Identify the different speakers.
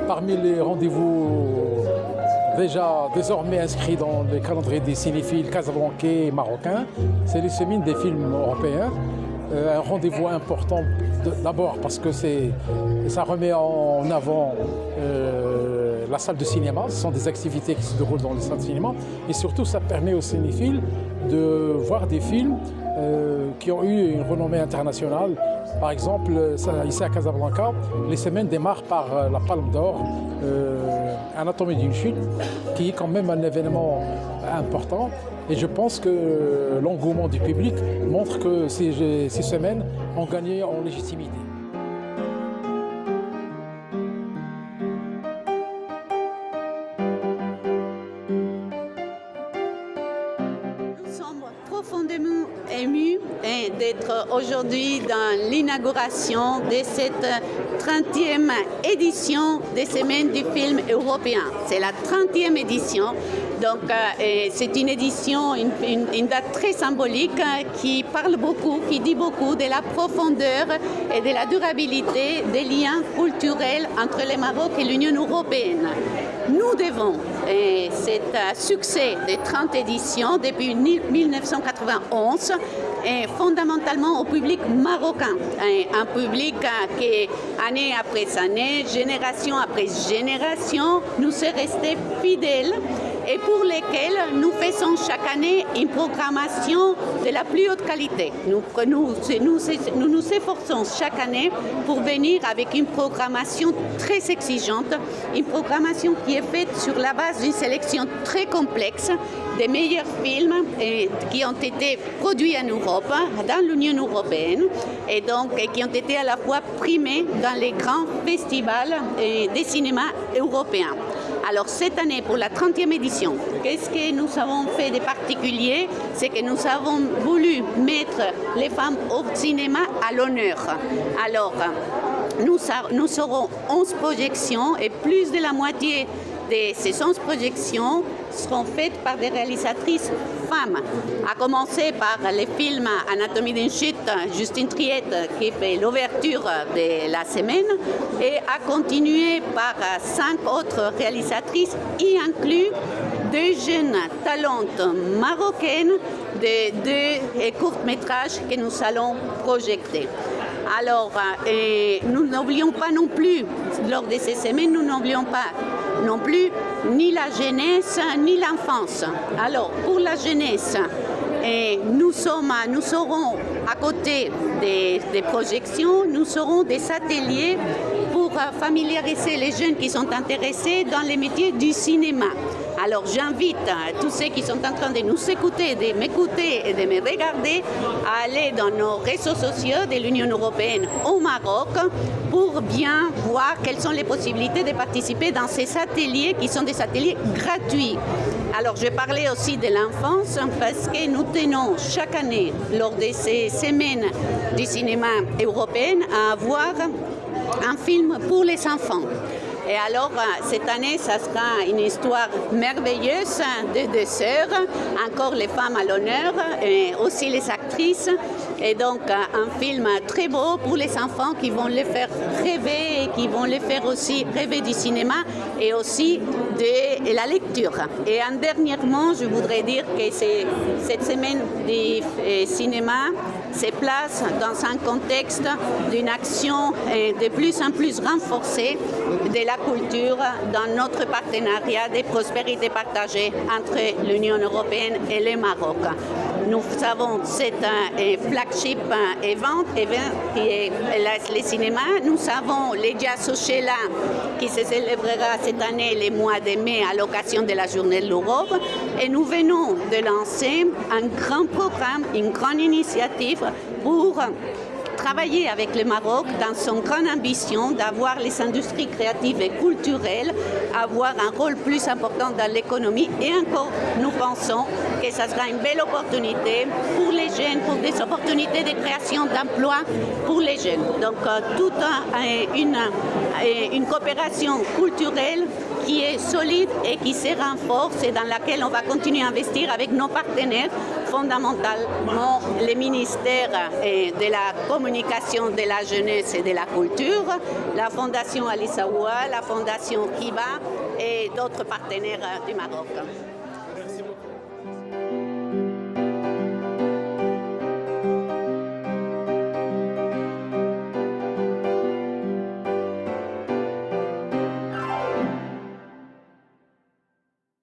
Speaker 1: Parmi les rendez-vous déjà désormais inscrits dans les calendriers des cinéphiles casablancais et marocains, c'est les semaines des films européens. Un rendez-vous important d'abord parce que ça remet en avant la salle de cinéma. Ce sont des activités qui se déroulent dans les salles de cinéma et surtout ça permet aux cinéphiles de voir des films qui ont eu une renommée internationale. Par exemple, ici à Casablanca, les semaines démarrent par la Palme d'Or, Anatomie d'une chute, qui est quand même un événement important. Et je pense que l'engouement du public montre que ces semaines ont gagné en légitimité.
Speaker 2: Nous sommes profondément émus d'être aujourd'hui dans l'inauguration de cette 30e édition des Semaines du film européen. C'est la 30e édition. Donc c'est une édition, une date très symbolique qui parle beaucoup, qui dit beaucoup de la profondeur et de la durabilité des liens culturels entre le Maroc et l'Union européenne. Nous devons cet succès de 30 éditions depuis 1991 et fondamentalement au public marocain, un public qui année après année, génération après génération, nous est resté fidèle et pour lesquels nous faisons chaque année une programmation de la plus haute qualité. Nous nous efforçons chaque année pour venir avec une programmation très exigeante, une programmation qui est faite sur la base d'une sélection très complexe des meilleurs films qui ont été produits en Europe, dans l'Union européenne, et donc qui ont été à la fois primés dans les grands festivals des cinémas européens. Alors cette année, pour la 30e édition, qu'est-ce que nous avons fait de particulier? C'est que nous avons voulu mettre les femmes au cinéma à l'honneur. Alors, nous aurons 11 projections et plus de la moitié de ces 11 projections seront faites par des réalisatrices femmes, à commencer par les films Anatomie d'une chute, Justine Triette qui fait l'ouverture de la semaine, et à continuer par 5 autres réalisatrices, y inclus 2 jeunes talentes marocaines de 2 courts-métrages que nous allons projeter. Alors, nous n'oublions pas non plus, lors de ces semaines, nous n'oublions pas non plus ni la jeunesse ni l'enfance. Alors, pour la jeunesse, nous serons à côté des projections, nous aurons des ateliers pour familiariser les jeunes qui sont intéressés dans les métiers du cinéma. Alors j'invite tous ceux qui sont en train de nous écouter, de m'écouter et de me regarder à aller dans nos réseaux sociaux de l'Union européenne au Maroc pour bien voir quelles sont les possibilités de participer dans ces ateliers qui sont des ateliers gratuits. Alors je parlais aussi de l'enfance parce que nous tenons chaque année lors de ces semaines du cinéma européen à avoir un film pour les enfants. Et alors, cette année, ça sera une histoire merveilleuse de 2 sœurs, encore les femmes à l'honneur, et aussi les actrices. Et donc, un film très beau pour les enfants qui vont les faire rêver et qui vont les faire aussi rêver du cinéma et aussi de la lecture. Et dernièrement, je voudrais dire que cette semaine du cinéma se place dans un contexte d'une action de plus en plus renforcée de la culture dans notre partenariat de prospérité partagée entre l'Union européenne et le Maroc. Nous avons cet flagship event qui est les cinémas. Nous avons les Jazz au Sheila qui se célébrera cette année le mois de mai à l'occasion de la Journée de l'Europe. Et nous venons de lancer un grand programme, une grande initiative pour travailler avec le Maroc dans son grande ambition d'avoir les industries créatives et culturelles, avoir un rôle plus important dans l'économie. Et encore, nous pensons que ça sera une belle opportunité pour les jeunes, pour des opportunités de création d'emplois pour les jeunes. Donc, toute une coopération culturelle qui est solide et qui se renforce et dans laquelle on va continuer à investir avec nos partenaires, fondamentalement les ministères de la communication, de la jeunesse et de la culture, la Fondation Ali Sawa, la Fondation Kiba et d'autres partenaires du Maroc.